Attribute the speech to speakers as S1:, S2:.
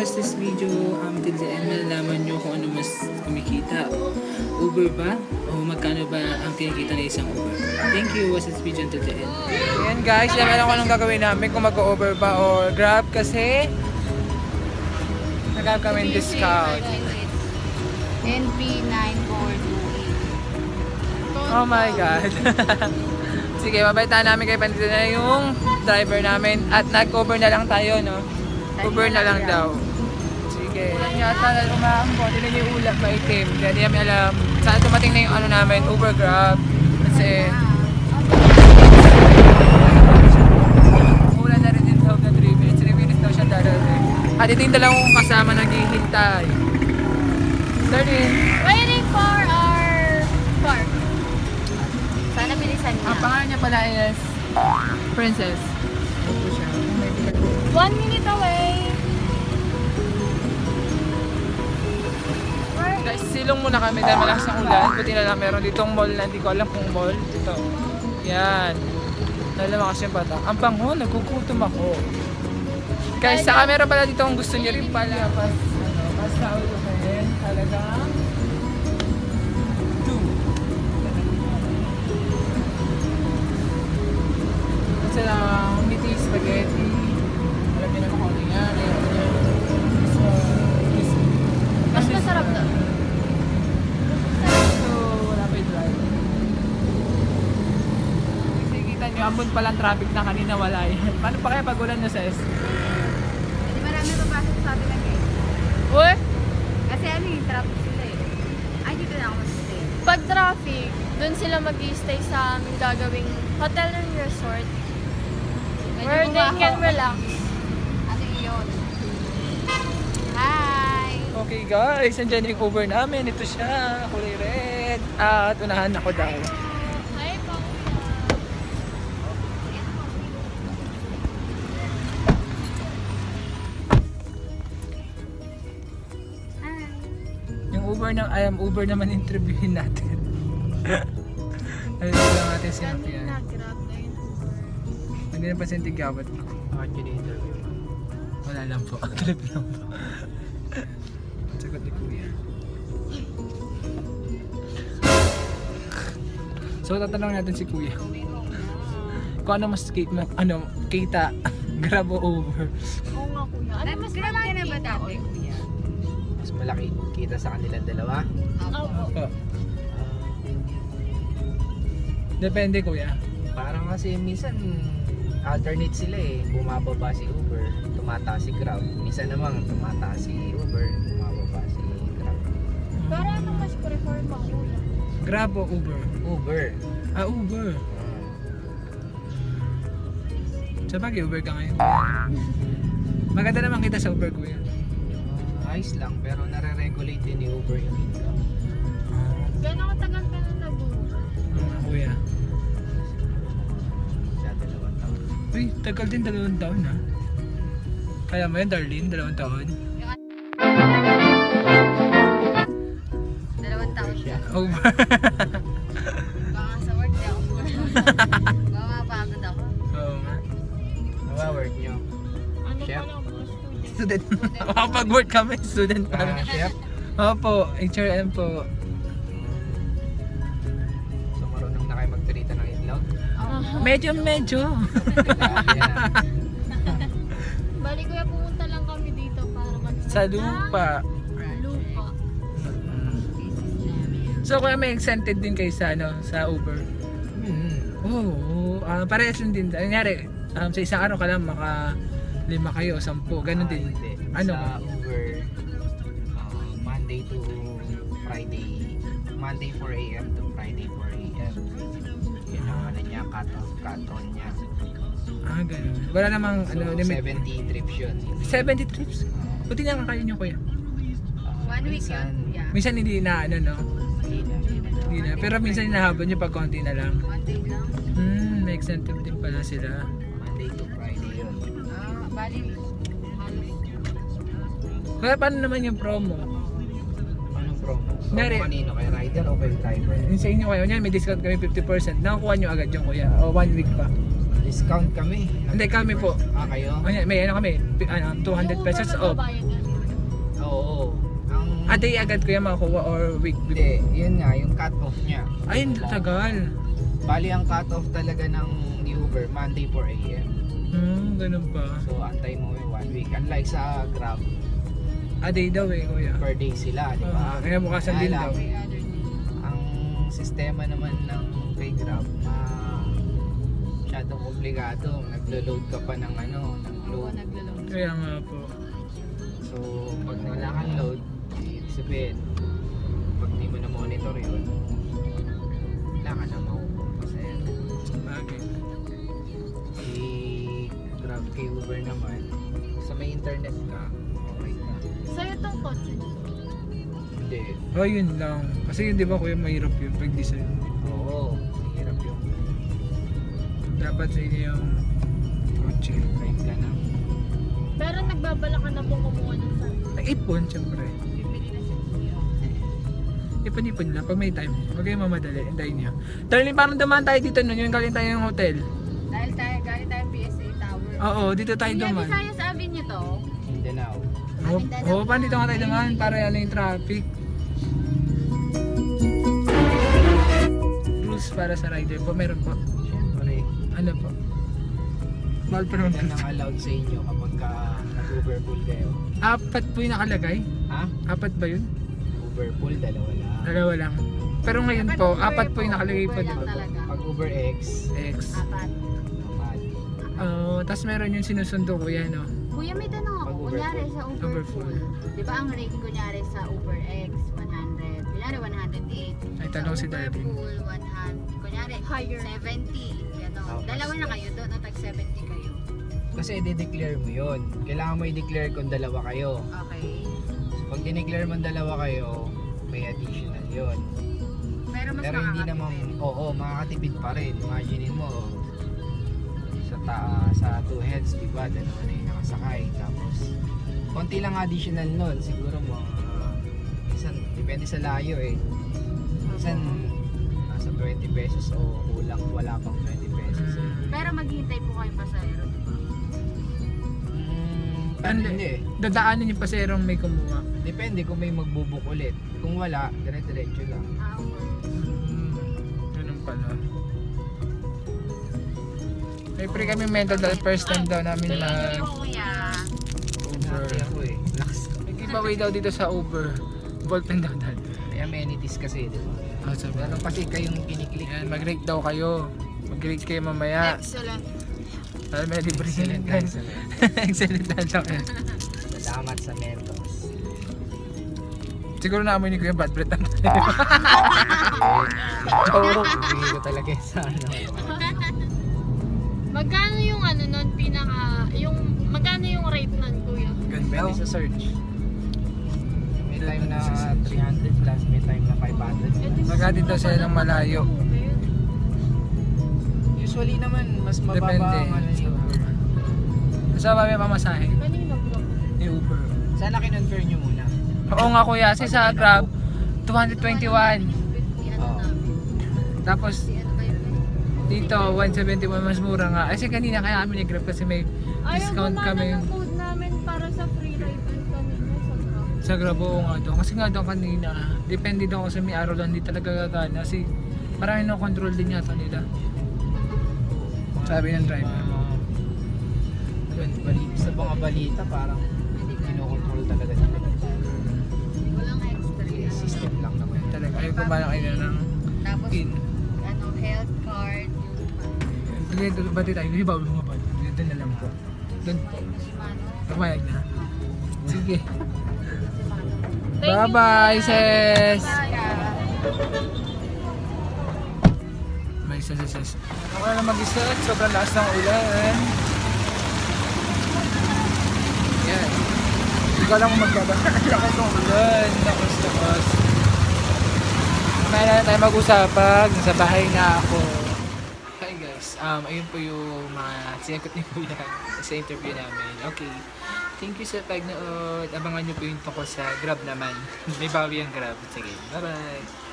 S1: watch this video till the end, malalaman nyo kung ano mas kumikita. Uber ba? O magkano ba ang kinikita ng isang Uber? Thank you. Watch this video until the end. Ayan guys, alam ko anong gagawin namin kung mag-Uber ba or Grab kasi nagkakaroon kami discount.
S2: NP9428.
S1: Oh my God. Sige, mabaitaan namin kay Pandito na yung driver namin at nag-Uber na lang tayo, no? Uber na lang daw. Sige. Yan yata na umaambot. Hindi na yung ulap maitim. Kaya hindi namin alam. Saan tumating na yung ano namin, Uber Grab. Kasi ulan na rin din sa loob na 3 minutes. 3 minutes daw siya darating. At ito yung dalawang kasama naghihintay. Starting.
S2: Waiting for our car. Sana bilisan niya.
S1: Ang pangalan niya pala is Princess. Opo siya.
S2: 1 minute away.
S1: Guys, silong muna kami dahil malakas ang ulan. Buti na lang meron ditong mall na hindi ko alam kung mall. Ito. Yan. Nalalakas yung patak. Ang bango, nagkukutom ako. Guys, sa camera pala dito kung gusto niyo rin pala. Basta ako kayo. Talagang lang meaty spaghetti. Alam niyo naman kung ano yan.
S2: Mas masarap daw.
S1: So, wala pa yung drive. Nakikita niyo, ambon palang traffic na kanina, wala yan. Paano pa kaya pag ulan na sis?
S2: Hindi marami papasok sa atin lang eh.
S1: Uy!
S2: Kasi ano yung traffic sila eh. Ay, dito na ako mag-stay.
S3: Pag traffic, dun sila mag-i-stay sa aming gagawing hotel and resort where they can relax.
S2: Ano yun? Hi!
S1: Okay guys, andyan yung Uber namin. Ito siya, kulay red. At unahan ako daw.
S3: Hi,
S1: Yung Uber na, Uber naman interviewin natin. Ayun lang natin sinapyan. Hindi na pa sintigawat ko. Bakit yun interview? Wala lang po. Trip lang po. Sagot ni Kuya. So tatanong natin si Kuya. Kung ano mas kita, Grab o Uber?
S3: Oo nga Kuya.
S2: Ano mas malaki na ba dati, Kuya?
S4: Mas malaki kita sa kanilang dalawa?
S3: Opo.
S1: Depende Kuya.
S4: Parang kasi minsan alternate sila eh. Bumababa si Uber, tumataas si Grab. Minsan naman tumataas si Uber, bumababa si Grab.
S3: Pero ano mas prefer mo Kuya?
S1: Grab o Uber?
S4: Uber.
S1: Uber. Sa bagay, Uber ka ngayon. Maganda naman kita sa Uber Kuya.
S4: Ayos lang, pero nare-regulate din ni Uber yung income.
S3: Gano'ng katagal ka na nag-Uber?
S1: Kuya.
S4: Sa 2 taon.
S1: Uy, tagal din 2 taon ha. Kaya mo yun, Darlene, 2 taon.
S2: 2 taon siya.
S1: Uber.
S2: Baka sa work niya ako. Baka mapagod ako.
S1: Oo nga.
S4: Nawa-work nyo?
S3: Ano
S4: Chef?
S3: pa lang po?
S1: Student. Makapag-work kami, student pa.
S4: Chef?
S1: Opo, HRM po.
S4: So marunong na kayo magtirita ng itlog?
S1: Medyo.
S3: Bali Kuya, pumunta lang kami dito para
S1: Sa lupa.
S3: lupa.
S1: So kaya may incentive din kayo sa, sa Uber? Oo, parehas din. Nangyari, sa isang araw ka lang maka 5 kayo, 10, ganun din.
S4: Hindi.
S1: Ano?
S4: Sa Uber, Monday to Friday, Monday 4 AM to Friday 4 AM. Yun ang ano niya, cut-on niya.
S1: Ganun. Wala namang
S4: So,
S1: limit.
S4: 70 trips yun.
S1: 70 trips? Buti nga kakayo nyo Kuya.
S2: 1 week yun, Kuya.
S1: Minsan hindi na no?
S4: Hindi na.
S1: Pero minsan hinahabol nyo pag konti na lang.
S2: 1 day lang.
S1: May incentive din pala sila.
S4: Monday to Friday yun.
S2: Bali.
S1: Kaya paano naman yung promo?
S4: Anong promo?
S1: Nari.
S4: Kanino? Kay rider o kay driver?
S1: Yung sa inyo kayo, may discount kami 50%. Nakakuha nyo agad yung Kuya. O 1 week pa.
S4: Discount kami.
S1: Hindi kami po.
S4: Kayo?
S1: May ano kami, 200 pesos off.
S4: Oo. Ang,
S1: A day agad kuya makukuha or week
S4: hindi,
S1: before?
S4: yun nga, yung cut-off niya.
S1: Ayun, tagal.
S4: Bali, ang cut-off talaga ng Uber, Monday 4 a.m.
S1: Ganun pa.
S4: So, antay mo yung 1 week. Unlike sa Grab,
S1: A day daw eh kuya.
S4: per day sila, di ba?
S1: Kaya bukasan din daw.
S2: Every other day.
S4: Ang sistema naman ng kay Grab na masyadong komplikado. Naglo-load ka pa ng ano, ng
S2: Oo,
S4: load.
S2: naglo-load.
S1: Kaya nga po.
S4: So, pag wala kang load, ibig sabihin, pag di mo na monitor yun, wala ka na makukuha kasi
S1: Bagay.
S4: si Grab kay Uber naman, sa may internet ka, okay ka.
S3: Sa'yo tong kotse nito.
S4: Hindi.
S1: Oh, yun lang. Kasi yun, di ba kuya, mahirap yun pag design.
S4: Oo, mahirap yung
S1: Dapat sa inyo yung kotse.
S4: drive ka na.
S3: Pero nagbabala ka na pong kumuha ng sarili.
S1: Nag-ipon, syempre.
S2: Bibili na siya kuya.
S1: Ipon-ipon lang pag may time. Huwag kayong mamadali. Hintayin nyo. Darling, parang dumaan tayo dito nun. Yung galing tayo yung hotel.
S2: Dahil galing tayo PSA Tower.
S1: Oo, dito tayo
S2: Kuya,
S1: dumaan.
S2: Visayas Avenue to.
S4: Mindanao.
S1: Oo, pa dito nga tayo dumaan para ano yung traffic. Rules para sa rider po. Meron po.
S4: Siyempre,
S1: Ano po? Mahal pa naman.
S4: yan ang allowed sa inyo kapag ka nag-Uber pool kayo.
S1: Apat po yung nakalagay.
S4: Ha?
S1: Apat ba yun?
S4: Uber pool, dalawa lang.
S1: Dalawa lang. Pero ngayon
S2: Dapat
S1: po,
S2: Uber
S1: apat po yung nakalagay po.
S2: Uber
S1: Diba?
S2: lang talaga.
S4: Pag Uber X,
S1: X.
S2: Apat.
S4: apat.
S1: Tapos meron yung sinusundo ko yan, no?
S2: Kuya, may tanong ako.
S4: Pag Uber
S2: Kunyari
S4: full.
S2: sa Uber
S1: Uber
S2: full.
S1: full.
S2: Di ba ang rate kunyari sa Uber X, 100. Kunyari 108.
S1: Ay, tanong si
S2: Uber
S1: Daddy.
S2: full, 100. Kunyari,
S3: Higher.
S2: 70. Ganon.
S4: Oh,
S2: Dalawa na kayo doon, o tag 70 kayo.
S4: Kasi i-declare mo yun. Kailangan mo i-declare kung dalawa kayo.
S2: Okay.
S4: So, pag dineclare mo dalawa kayo, may additional yun.
S2: Pero mas
S4: Pero hindi naman,
S2: makakatipid.
S4: oo, makakatipid pa rin. Imagine mo, sa two heads, di ba? Dalawa na yung nakasakay. Tapos, konti lang additional nun. Siguro mga, minsan, depende sa layo eh. Minsan, nasa 20 pesos o kulang, wala pang 20 pesos.
S2: Pero maghihintay po kayong pasahero, di ba?
S4: Hindi.
S1: Dadaanan yung paserong may kumuha.
S4: Depende kung may magbubuk ulit. Kung wala, dire-diretso lang.
S2: Okay.
S1: Ganun pala. May pre kami mental dahil first time daw namin
S2: Thank
S1: mag
S2: you, kuya.
S1: Uber.
S4: Naki ako eh. Lakas.
S1: May giveaway daw dito sa Uber. Ballpen daw dahil.
S4: May amenities kasi, di ba?
S1: Sabi.
S4: Meron kasi kayong kiniklik.
S1: Yan, mag-rate daw kayo. Mag-rate kayo mamaya.
S2: Excellent.
S1: Dahil may libre
S4: Excellent
S1: yan.
S4: answer.
S1: Excellent answer.
S4: Salamat sa Mentos.
S1: Siguro naamoy ni Kuya bad breath ang
S4: Oo. Bigay ko talaga sa ano.
S3: Magkano yung ano nun, magkano yung rate nun, kuya?
S4: Depende sa search. May time na 300 plus, may time na 500.
S1: Magkatid daw sila ng malayo.
S4: Usually naman, mas mababa
S1: Depende.
S4: ang ano ni Uber.
S1: Sa mamaya pamasahe
S3: Kanino bro?
S1: ni Uber.
S4: Sana kinonfirm nyo muna.
S1: Oo nga kuya, kasi sa Grab, 221.
S2: 50 ano
S4: Oo.
S2: namin.
S1: Tapos
S2: Si ano ba yun?
S1: dito, 171 mas mura nga. Kasi kanina kaya kami ni Grab kasi may
S3: Ayaw
S1: discount
S3: gumana
S1: kami
S3: ng code namin para sa free ride and kanina sa Grab.
S1: sa Grab. Oo nga doon. Kasi nga doon kanina, depende doon kasi may araw lang, hindi talaga gagana. Kasi marami na control din yata nila. Sabi ng driver.
S4: Sa mga balita, parang kinokontrol talaga nila.
S2: Walang extra.
S4: System lang naman.
S1: Talaga, ayaw kumana kayo ng
S2: Tapos,
S1: pin.
S2: ano, health card, yung
S1: Sige, bati tayo. Hindi ba mga bati? Doon na lang po. Doon po.
S2: si Mano.
S1: Pamayag na. Sige.
S3: Thank you,
S1: Bye-bye,
S3: kuya.
S1: sis!
S2: Kaya,
S1: May sis. Ako na mag-isat. Sobrang lakas ng ulan. Yan. Hindi ko alam kung magbabasa. Lakas ng ulan. Lakas. Kaya na tayo mag-usapag. Nasa bahay na ako. Hi guys. Ayun po yung mga sinagot ni Kuya sa interview namin. Okay. Thank you sa pagnood. Abangan nyo po yung tungkol sa Grab naman. May bawi ang Grab. Sige. Bye-bye.